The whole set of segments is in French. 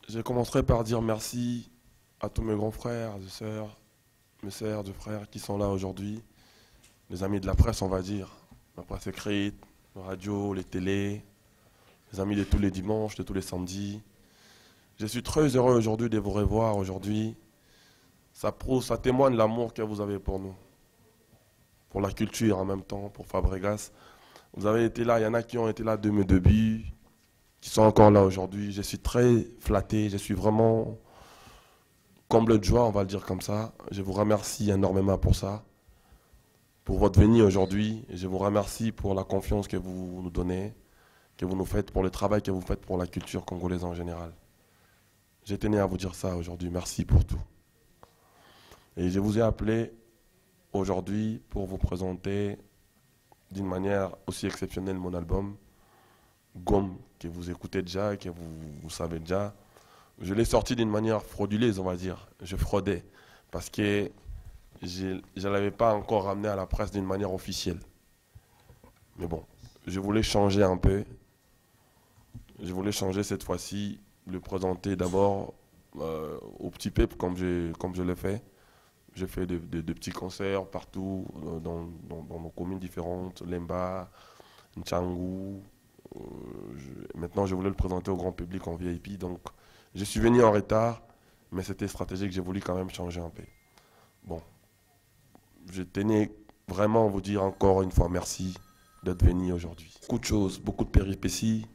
Je commencerai par dire merci à tous mes grands frères et sœurs, mes sœurs de frères qui sont là aujourd'hui, les amis de la presse, on va dire, la presse écrite, la radio, les télés, les amis de tous les dimanches, de tous les samedis. Je suis très heureux aujourd'hui de vous revoir aujourd'hui. Ça prouve, ça témoigne l'amour que vous avez pour nous, pour la culture en même temps, pour Fabregas. Vous avez été là, il y en a qui ont été là de mes débuts, qui sont encore là aujourd'hui. Je suis très flatté, je suis vraiment comble de joie, on va le dire comme ça. Je vous remercie énormément pour ça, pour votre venue aujourd'hui. Et je vous remercie pour la confiance que vous nous donnez, que vous nous faites, pour le travail que vous faites pour la culture congolaise en général. J'ai tenu à vous dire ça aujourd'hui. Merci pour tout. Et je vous ai appelé aujourd'hui pour vous présenter d'une manière aussi exceptionnelle mon album, Gomme, que vous écoutez déjà, que vous savez déjà. Je l'ai sorti d'une manière frauduleuse, on va dire. Je fraudais parce que je ne l'avais pas encore ramené à la presse d'une manière officielle. Mais bon, je voulais changer un peu. Je voulais changer cette fois-ci, le présenter d'abord au petit peuple comme je l'ai fait. J'ai fait de petits concerts partout dans nos communes différentes, Lemba, Nchangu. Maintenant, je voulais le présenter au grand public en VIP. Donc, je suis venu en retard, mais c'était stratégique. J'ai voulu quand même changer un peu. Bon, je tenais vraiment à vous dire encore une fois merci d'être venu aujourd'hui. Beaucoup de choses, beaucoup de péripéties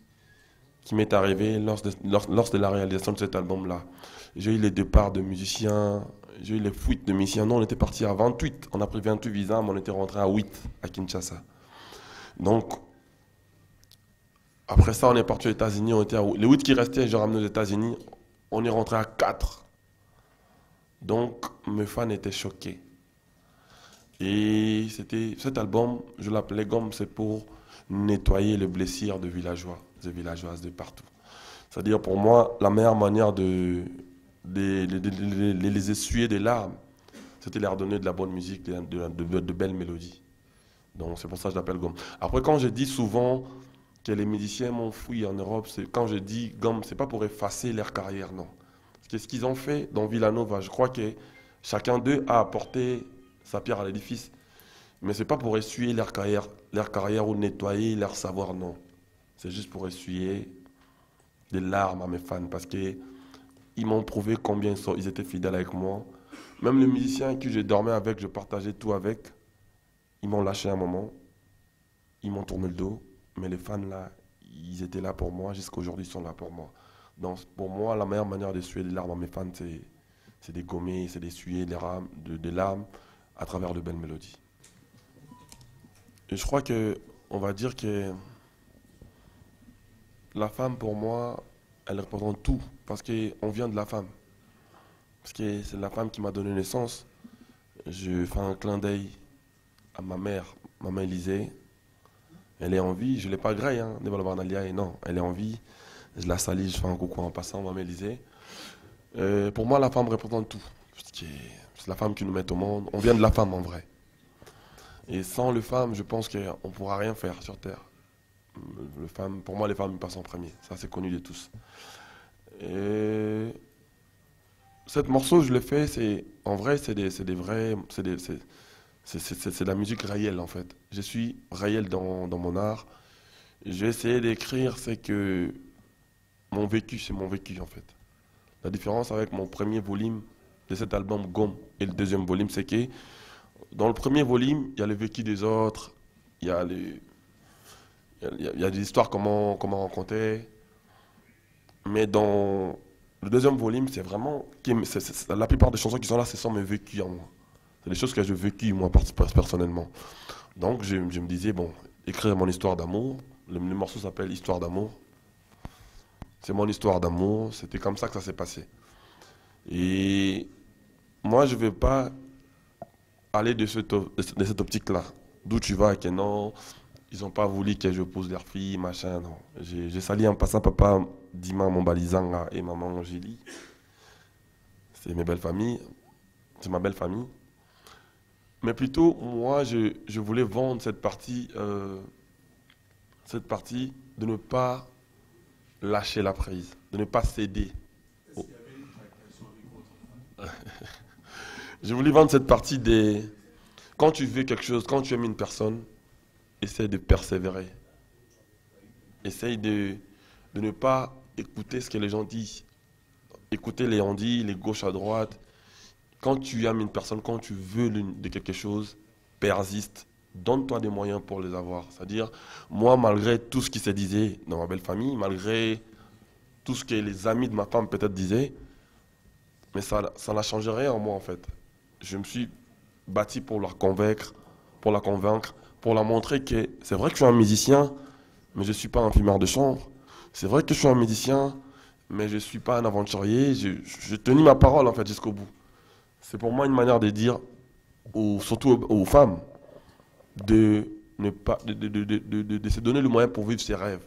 qui m'est arrivé lors de la réalisation de cet album-là. J'ai eu les départs de musiciens, j'ai eu les fuites de musiciens. Nous, on était partis à 28. On a pris 28 visas, mais on était rentré à 8 à Kinshasa. Donc, après ça, on est parti aux États-Unis. Les 8 qui restaient, j'ai ramené aux États-Unis. On est rentré à 4. Donc, mes fans étaient choqués. Et cet album, je l'appelais Gomme, c'est pour nettoyer les blessures de villageois, de villageoises de partout. C'est-à-dire pour moi, la meilleure manière de les essuyer des larmes, c'était leur donner de la bonne musique, de belles mélodies. Donc c'est pour ça que je l'appelle Gomme. Après, quand je dis souvent que les musiciens m'ont fui en Europe, c'est quand je dis Gomme, c'est pas pour effacer leur carrière, non. Parce que ce qu'ils ont fait dans Villanova, je crois que chacun d'eux a apporté sa pierre à l'édifice. Mais c'est pas pour essuyer leur carrière ou nettoyer leur savoir, non. C'est juste pour essuyer des larmes à mes fans parce que ils m'ont prouvé combien ils étaient fidèles avec moi. Même les musiciens que je dormais avec, je partageais tout avec, ils m'ont lâché un moment, ils m'ont tourné le dos, mais les fans là, ils étaient là pour moi, jusqu'à aujourd'hui ils sont là pour moi. Donc pour moi, la meilleure manière d'essuyer les larmes à mes fans, c'est de gommer, c'est d'essuyer des larmes à travers de belles mélodies. Et je crois que, on va dire que la femme pour moi, elle représente tout, parce qu'on vient de la femme. Parce que c'est la femme qui m'a donné naissance. Je fais un clin d'œil à ma mère, maman Élisée. Elle est en vie, je ne l'ai pas graille, hein, et non, elle est en vie. Je la salis, je fais un coucou en passant, maman Élisée. Pour moi, la femme représente tout. Parce que c'est la femme qui nous met au monde. On vient de la femme en vrai. Et sans les femmes, je pense qu'on ne pourra rien faire sur Terre. Pour moi, les femmes passent en premier. Ça, c'est connu de tous. Et cette morceau, je l'ai fait, en vrai, c'est des vrais, c'est de la musique réelle en fait. Je suis réel dans mon art. J'ai essayé d'écrire, c'est que mon vécu, c'est mon vécu en fait. La différence avec mon premier volume de cet album Gomme et le deuxième volume, c'est que dans le premier volume, il y a le vécu des autres, il y a il y a des histoires comment on racontait. Mais dans le deuxième volume, c'est vraiment. La plupart des chansons qui sont là, ce sont mes vécus en moi. C'est des choses que j'ai vécues moi personnellement. Donc je me disais, bon, écrire mon histoire d'amour. Le morceau s'appelle Histoire d'amour. C'est mon histoire d'amour. C'était comme ça que ça s'est passé. Et moi, je ne vais pas aller de cette optique-là. D'où tu vas, que non, ils n'ont pas voulu que je pose leur fille, machin, non. J'ai sali en passant papa Dima Mombalizanga et maman Angélie. C'est mes belles familles. C'est ma belle famille. Mais plutôt, moi, je voulais vendre cette partie de ne pas lâcher la prise, de ne pas céder. Je voulais vendre cette partie des... Quand tu veux quelque chose, quand tu aimes une personne, essaye de persévérer. Essaye de ne pas écouter ce que les gens disent. Écouter les on-dit, les gauches à droite. Quand tu aimes une personne, quand tu veux de quelque chose, persiste. Donne-toi des moyens pour les avoir. C'est-à-dire, moi, malgré tout ce qui se disait dans ma belle famille, malgré tout ce que les amis de ma femme peut-être disaient, mais ça n'a changé rien en moi en fait. Je me suis bâti pour la convaincre, pour la montrer que c'est vrai que je suis un musicien, mais je ne suis pas un fumeur de chambre. C'est vrai que je suis un musicien, mais je ne suis pas un aventurier. Je tenais ma parole en fait jusqu'au bout. C'est pour moi une manière de dire, surtout aux femmes, de ne pas, de se donner le moyen pour vivre ses rêves.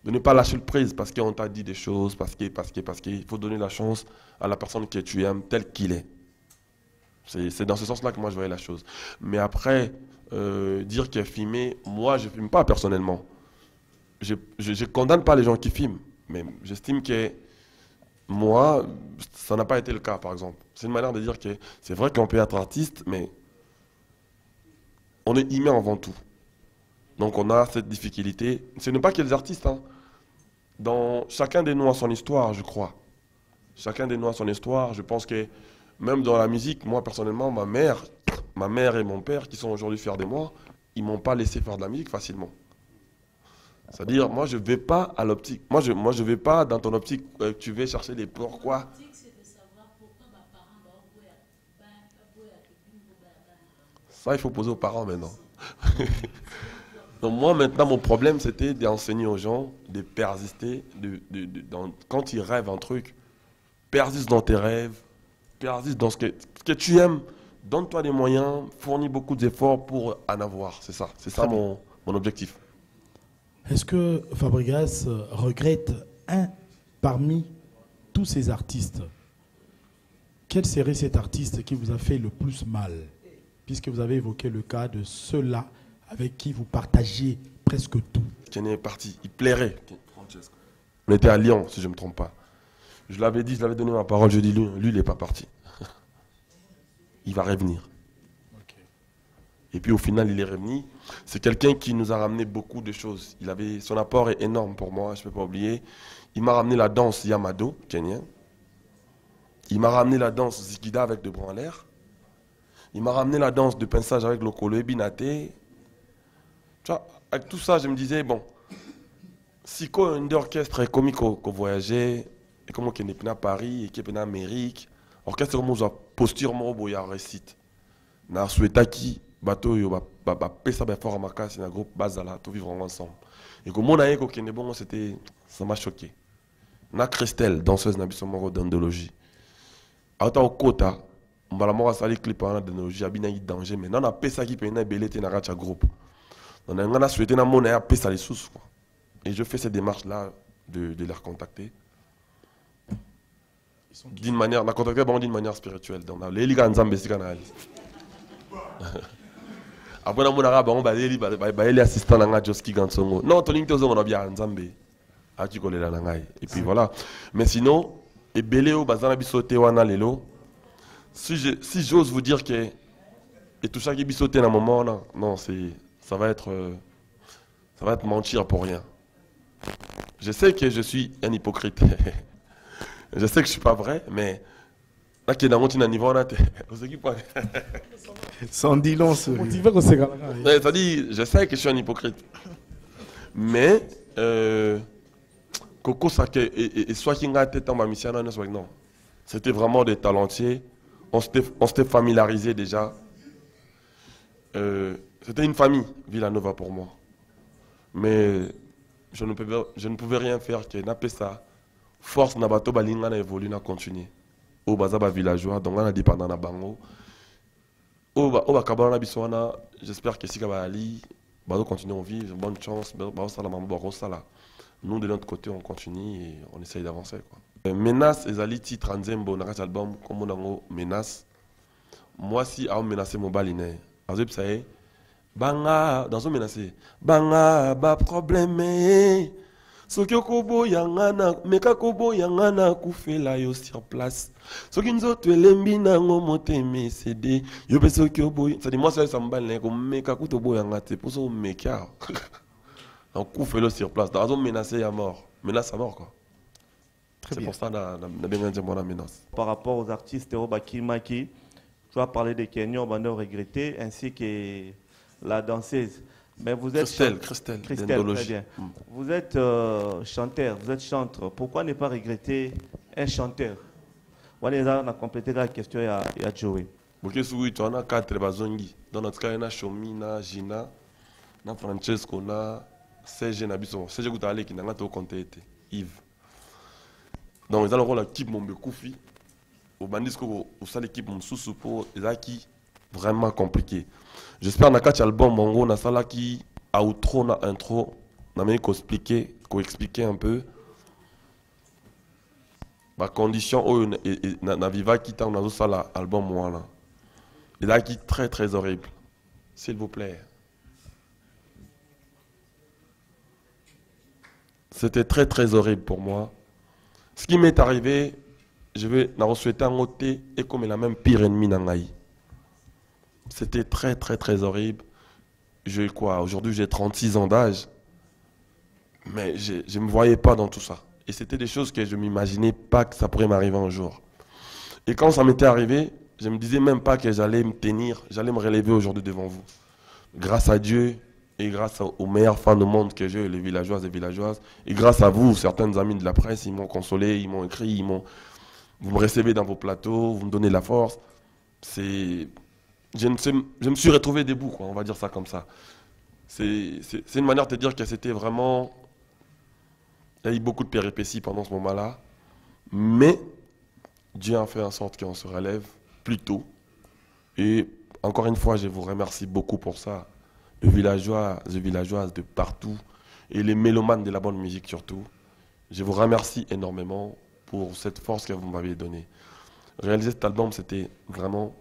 De ne pas lâcher le prise parce qu'on t'a dit des choses, parce qu'il faut donner la chance à la personne que tu aimes tel qu'il est. C'est dans ce sens-là que moi je voyais la chose. Mais après, dire qu'il a filmé, moi je ne filme pas personnellement. Je ne condamne pas les gens qui filment, mais j'estime que moi, ça n'a pas été le cas par exemple. C'est une manière de dire que c'est vrai qu'on peut être artiste, mais on est humain avant tout. Donc on a cette difficulté. Ce n'est pas que les artistes, hein. Chacun de nous a son histoire, je crois. Chacun de nous a son histoire. Je pense que même dans la musique, moi personnellement, ma mère et mon père, qui sont aujourd'hui fiers de moi, ils m'ont pas laissé faire de la musique facilement. C'est-à-dire, moi je vais pas à l'optique. Moi je vais pas dans ton optique. Tu vas chercher des pourquoi. Ça, il faut poser aux parents maintenant. Donc moi maintenant, mon problème, c'était d'enseigner aux gens, de persister, quand ils rêvent un truc, persiste dans tes rêves, persiste dans ce que tu aimes, donne-toi des moyens, fournis beaucoup d'efforts pour en avoir. C'est ça mon objectif. Est-ce que Fabregas regrette un parmi tous ces artistes? Quel serait cet artiste qui vous a fait le plus mal? Puisque vous avez évoqué le cas de ceux-là avec qui vous partagiez presque tout. Kenny est parti, il plairait. On était à Lyon, si je ne me trompe pas. Je l'avais dit, je l'avais donné ma parole, je dis lui il n'est pas parti. Il va revenir. Okay. Et puis au final, il est revenu. C'est quelqu'un qui nous a ramené beaucoup de choses. Son apport est énorme pour moi, je ne peux pas oublier. Il m'a ramené la danse Yamado, kenyan. Il m'a ramené la danse Zikida avec De Branler. Il m'a ramené la danse de pinçage avec Lokolo et Binaté. Tu vois, avec tout ça, je me disais, bon, si un orchestre est comme qu'on voyageait, et comme on est à Paris, et qu'on est en Amérique, orchestre comme on a posture, on a récite. Na souhaita qui, bateau, yo, pesa fort à ma casse, un groupe base là, tout vivre ensemble. Et comme on a eu qu'on est bon, ça m'a choqué. Na Christelle, danseuse na bisomoro d'endologie. À autant au quota, on va la mort à salir clip en d'endologie, à bien danger, mais non, on a pesa qui peut y belleté na racha groupe. On a souhaité na monnaie à pesa les sous. Et je fais cette démarche-là de les recontacter. D'une manière, la contacter d'une manière spirituelle. Donc, les ligas nzambe si kanali. Après, on a bon, les assistants à Joski Gansongo. Non, Tony Tozo, on a bien nzambe. Ah, tu connais la langue. Et puis voilà. Mais sinon, et Beléo, Bazana Bissoté, Wana Lelo. Si j'ose vous dire que. Et tout ça qui Bissoté dans un moment, non, ça va être mentir pour rien. Je sais que je suis un hypocrite. Je sais que je ne suis pas vrai, mais là qui est dans mon niveau, sans dit long, c'est-à-dire, je sais que je suis un hypocrite. Mais, Coco, ça et soit qui a été en ma mission, non. C'était vraiment des talentiers. On s'était familiarisé déjà. C'était une famille, Villanova pour moi. Mais je ne pouvais rien faire que n'appeler ça. Force na bato balinga na évolue na continuer. Au bazaba villageois donc on a dépendant na bango. Au ba kabana na biswana, j'espère que si ka ba ali, bato continuer on vit, bonne chance, ba ça la mambo ça là. Nous de l'autre côté on continue et on essaye d'avancer quoi. Menace ezali titre nzembo na album comme on a menace. Moi si a menacé mon baline. Azep ça banga dans son menacé. Banga ba problème. Soki okobo yangana, meka kobo yangana kufela yo sur place. Soki nzoto elembi nango moteme cédé. Yo pe soki obo, ça dit moi ça me ne ko meka kutobo yangate pour so meka. On kufela sur place. Dans un menacé à mort. Menace à mort quoi. C'est pour ça que bien dit mon menace. Par rapport aux artistes Bakimaki, tu as parlé de Kenyon Bando regretté ainsi que la danseuse. Mais vous êtes Christelle, très bien. Vous êtes chanteur, vous êtes chanteur. Pourquoi ne pas regretter un chanteur? On a complété la question à Joey. Porque sui tu as 4 bazongi. Dans notre cas, il y a Shomi, na Gina, na Francesco, na Serge na biso. Serge Goutale qui n'a pas compté Yves. Donc ils ont l'équipe mon Bekoufi. Au bandisco au salle équipe mon sous pour qui vraiment compliqué. J'espère na 4 album mongo na sala qui outro na intro na me ko expliquer un peu ma condition na viva qui t'a na sala album moi là. Et là qui très très horrible. S'il vous plaît. C'était très très horrible pour moi. Ce qui m'est arrivé, je vais souhaiter un ôté et comme la même pire ennemi n'angaï. C'était très très très horrible. Aujourd'hui j'ai 36 ans d'âge, mais je ne me voyais pas dans tout ça. Et c'était des choses que je ne m'imaginais pas que ça pourrait m'arriver un jour. Et quand ça m'était arrivé, je ne me disais même pas que j'allais me tenir, j'allais me relever aujourd'hui devant vous. Grâce à Dieu et grâce aux meilleurs fans du monde que j'ai, les villageoises et villageoises, et grâce à vous, certains amis de la presse, ils m'ont consolé, ils m'ont écrit, vous me recevez dans vos plateaux, vous me donnez de la force. Je me suis retrouvé debout, quoi, on va dire ça comme ça. C'est une manière de dire que c'était vraiment... Il y a eu beaucoup de péripéties pendant ce moment-là, mais Dieu a fait en sorte qu'on se relève plus tôt. Et encore une fois, je vous remercie beaucoup pour ça. Les villageois, les villageoises de partout, et les mélomanes de la bonne musique surtout. Je vous remercie énormément pour cette force que vous m'avez donnée. Réaliser cet album, c'était vraiment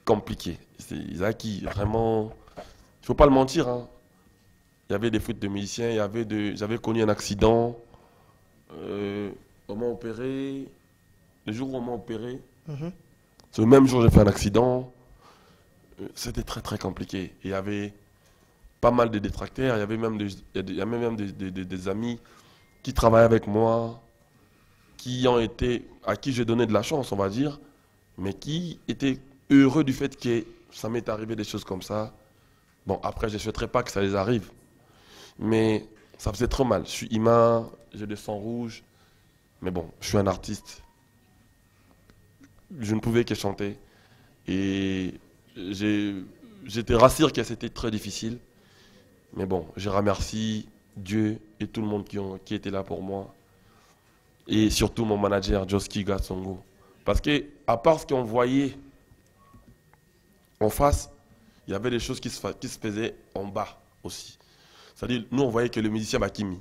compliqué. Isaki, vraiment, il ne faut pas le mentir. Hein. Il y avait des fautes de musiciens, j'avais connu un accident. On m'a opéré. Le jour où on m'a opéré, ce même jour j'ai fait un accident. C'était très très compliqué. Il y avait pas mal de détracteurs, il y avait même des amis qui travaillaient avec moi, à qui j'ai donné de la chance, on va dire, mais qui étaient heureux du fait que ça m'est arrivé des choses comme ça. Bon, après, je ne souhaiterais pas que ça les arrive, mais ça faisait trop mal. Je suis humain, j'ai des sangs rouges, mais bon, je suis un artiste. Je ne pouvais que chanter. Et j'étais rassuré que c'était très difficile. Mais bon, je remercie Dieu et tout le monde qui était là pour moi. Et surtout mon manager, Joski Gatsongo. Parce que, à part ce qu'on voyait en face, il y avait des choses qui se faisaient en bas aussi. C'est-à-dire, nous, on voyait que le musicien Bakimi.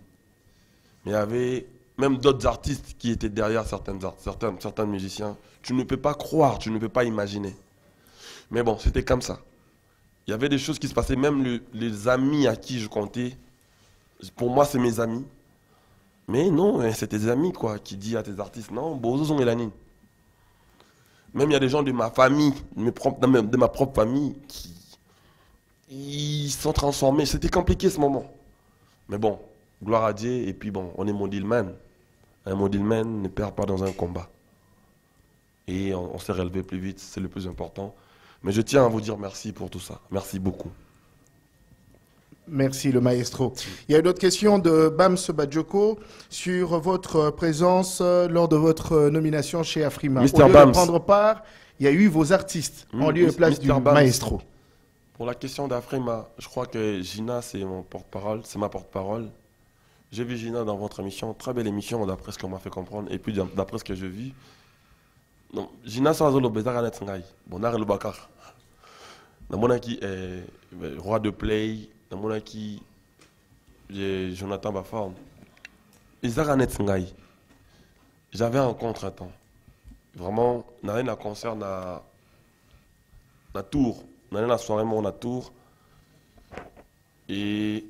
Mais il y avait même d'autres artistes qui étaient derrière certains musiciens. Tu ne peux pas croire, tu ne peux pas imaginer. Mais bon, c'était comme ça. Il y avait des choses qui se passaient, même les amis à qui je comptais. Pour moi, c'est mes amis. Mais non, c'est tes amis quoi, qui disent à tes artistes, non, Bozo et Lanine. Même il y a des gens de ma famille, de ma propre famille, ils sont transformés. C'était compliqué ce moment. Mais bon, gloire à Dieu. Et puis bon, on est Mondilman. Un Mondilman ne perd pas dans un combat. Et on s'est relevé plus vite, c'est le plus important. Mais je tiens à vous dire merci pour tout ça. Merci beaucoup. Merci le maestro. Il y a une autre question de Bams Badjoko sur votre présence lors de votre nomination chez Afrima. Mister Au lieu Bams. de prendre part, il y a eu vos artistes en lieu et place du Bams. maestro. Pour la question d'Afrima, je crois que Gina, c'est mon porte-parole, c'est ma porte-parole. J'ai vu Gina dans votre émission, très belle émission d'après ce qu'on m'a fait comprendre et puis d'après ce que je vis. Non, Gina Sazolo Bezaranet Ngai, Bonar El Bakar. Dans mon qui est roi de play, dans mon qui j'ai Jonathan Bafard. Bezaranet Ngai. J'avais un contre-temps. Vraiment, on a un concert à Tours. On a la soirée mon à Tours. Et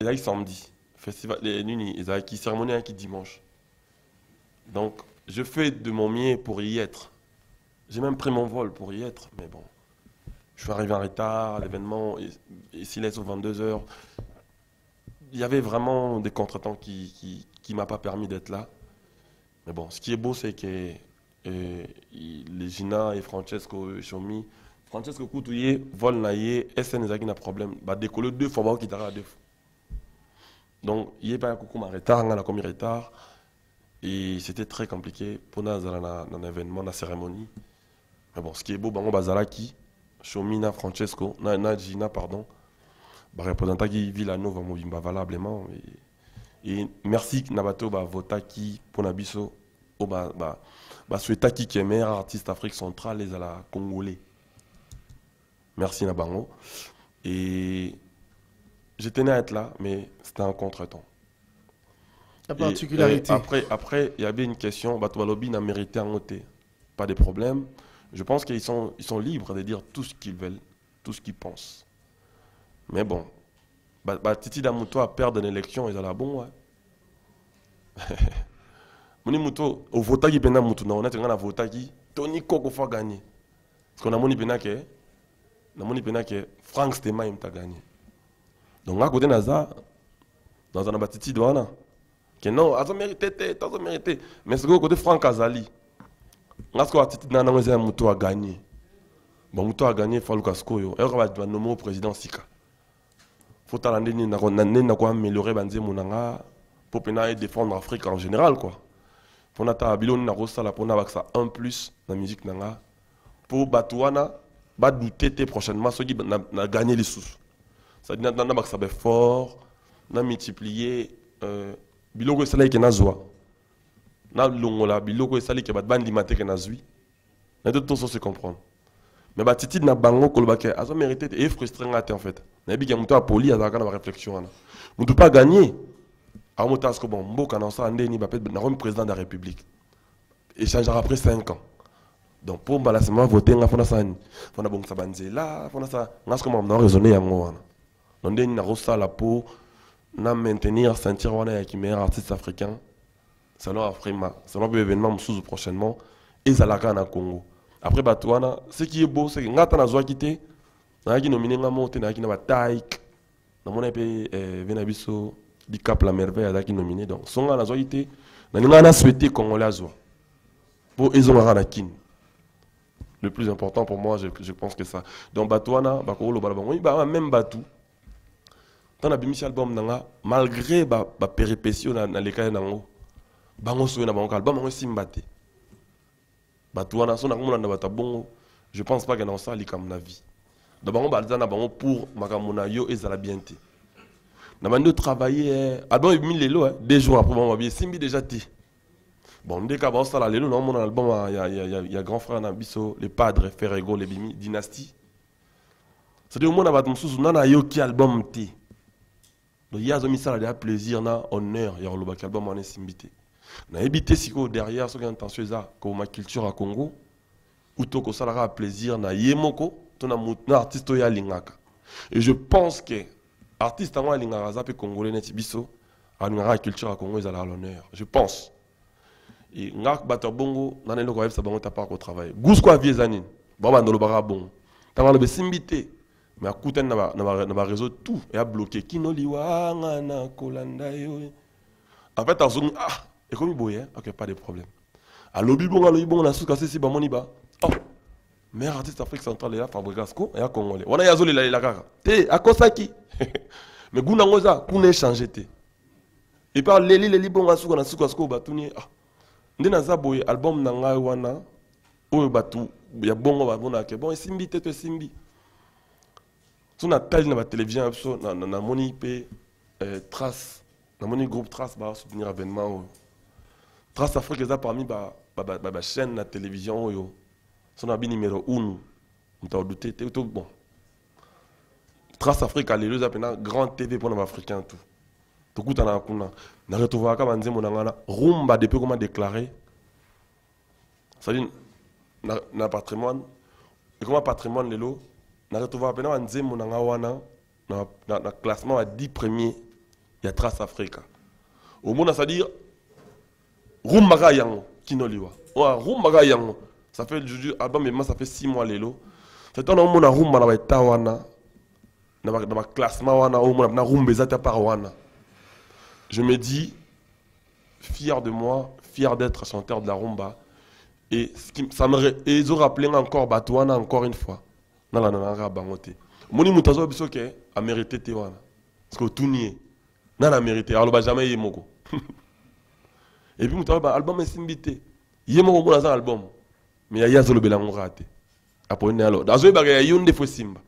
là, il samedi. festival les nuni ezalaki cérémonie qui dimanche. Donc je fais de mon mieux pour y être. J'ai même pris mon vol pour y être, mais bon. Je suis arrivé en retard, l'événement ici laisse aux 22h. Il y avait vraiment des contretemps qui m'a pas permis d'être là. Mais bon, ce qui est beau, c'est que les Gina et Francesco Chomi, Francesco Koutouye, vol naïe, SN ezaki na problème. Bah décoller 2 fois, bah qui t'arrête 2 fois. Donc il y a pas un coucou en retard, on a commis retard. Et c'était très compliqué pour nous dans un événement, dans la cérémonie. Mais bon, ce qui est beau, on Bazalaki, Chomina, Francesco, Gina, pardon, représentant qui Villanova, Mobimba valablement. Et merci Nabato, Votaki, pour Nabiso, Souetaki qui est meilleur artiste Afrique centrale, les à la Congolais. Merci Nabango. Et je tenais à être là, mais c'était un contretemps. La particularité. Après, il y avait une question, Batoualobi n'a mérité un ôté. Pas de problème. Je pense qu'ils sont libres de dire tout ce qu'ils veulent, tout ce qu'ils pensent. Mais bon, Titi Damuto a perdu une élection, ils ont la bon, ouais. Moni Muto, au vote qui pena Muto, on a un vote qui, Tony Koko fa gagner. Parce qu'on a moni pena que, Frank Stema il t'a gagné. Donc à côté Naza, dans un Titi douana, que non, ils ont mérité, mais c'est côté Frank Azali. Parce que Titi Nana Muto a gagné. Bon, Muto a gagné, Falou Kaskoyo. Et on va nommer au président Sika. Faut améliorer Banze Mounanga pour défendre l'Afrique en général, quoi. Pour nata bilon na rosa la pour na ça un plus la musique nanga pour Batouana ba douter prochainement ceux qui na gagner les sous. Ça dit na ça be fort na multiplier biloko sala ki na zwa na longola biloko sala ki ba bandi maté que na zui. Na de tout ça se comprendre. Mais ba titi na bango kolobake azo mérité et frustré ngate en fait. Na bi ki muto apoli azaka na réflexion ana. Muto pas gagner. À mon temps, bon, Mboka n'a pas de président de la République. Échangera après 5 ans. Donc, pour me voter, on a bon sabanzela, on a comment raisonné à moi. On a rosa la peau, on a maintenir sentir on est meilleur artiste africain. Selon Afrima, selon l'événement sous prochainement, et Zalaka na Congo. Après Batouana, ce qui est beau, c'est que ngata na zoa quitté, na qui nominé nga monté na qui na bataille, na mon épée Venabiso. Du Cap la merveille à qui nominé donc son gars n'a été n'a souhaité congolais azwa pour ils ont la kin. Le plus important pour moi je pense que ça donc Batouana bakolo balabon ba même Batou dans la bimisi album nanga malgré ba péripéties na les cas nango bango soué na bango album on simbate Batouana son na na batabongo je pense pas que dans ça li comme na vie donc bango balzana bango pour makamona yo ezala bienté. On a travaillé, album mis les lots, 2 jours après, on a Simbi déjà dit. Bon, dès qu'avant ça, les lots, dans mon album, il y a grand frère Nabiso, les padres, Ferrego, les Bimi, Dynastie. C'est-à-dire, au moins, on a yoki album T. Donc, il y a mis ça, il y a plaisir, honneur, il y a le album, on est Simbité. On a évité si derrière, ce qui est intentionnel, comme ma culture à Congo, ou tout ça, il y a plaisir, na yemoko, ton artiste, il y a lingaka. Et je pense que artiste en lingara zape congolais net biso a lingara culture à Congo ils à l'honneur je pense et ngak bato bongo na nelo ko sa bango ta part au travail gousko a viezanine baba ndolo bara bon tanga le simbité mais akuten na réseau tout et a bloqué kinoliwa ngana kolanda yo en fait azung et comme boye OK pas de problème a lobi bon na suka si ba moni ba oh meilleur artiste Afrique centrale là Fabrigasco et à congolais on a yazoli la kaka te akosaki mais guna ngoza kuna échanger té et par leli bon asuka na suka sko batuni ndina zaboye album na ngai wana oyo batu ya bongo ba bona ke bon simbi te simbi tuna tali na ba télévision abso na moni pe trace na moni groupe trace ba soutenir événement trace Afrique eza parmi ba chaîne na télévision oyo son abi numéro 1 m'ta douté tout bon Trace Afrique à l'élu appena grand TV pour les Africains tout. Tout coup na kuna. Na retrouver ka banze monangana rumba depuis comment déclarer. Ça dit na patrimoine et comment patrimoine lelo na retrouver appena banze monanga wana na classement à 10 premiers il y a Trace Africa. Au monde, c'est-à-dire, Rumbaga Yango, Kinoliwa. Rumbaga Yango. Ça fait le album, mais ça fait 6 mois, Lélo. C'est un homme qui a Rumba dans le classement, je me dis, fier de moi, fier d'être chanteur de la rumba. Et ça me ils ont rappelé encore Batouana encore une fois. Dans la nana bangote. Moni mutazo biso ke a mérité Tewana. Parce que tout nié. N'a mérité. Alors jamais yemoko. Et puis mutazo album est simbité. Yemoko mo dans album. Mais ya zolo belango raté. Après alors. Azo ba ya yonde fo simba.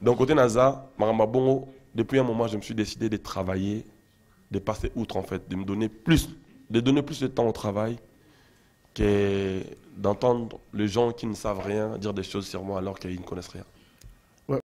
Donc côté naza, maramba bongo, depuis un moment je me suis décidé de travailler, de passer outre en fait, de donner plus de temps au travail que d'entendre les gens qui ne savent rien dire des choses sur moi alors qu'ils ne connaissent rien.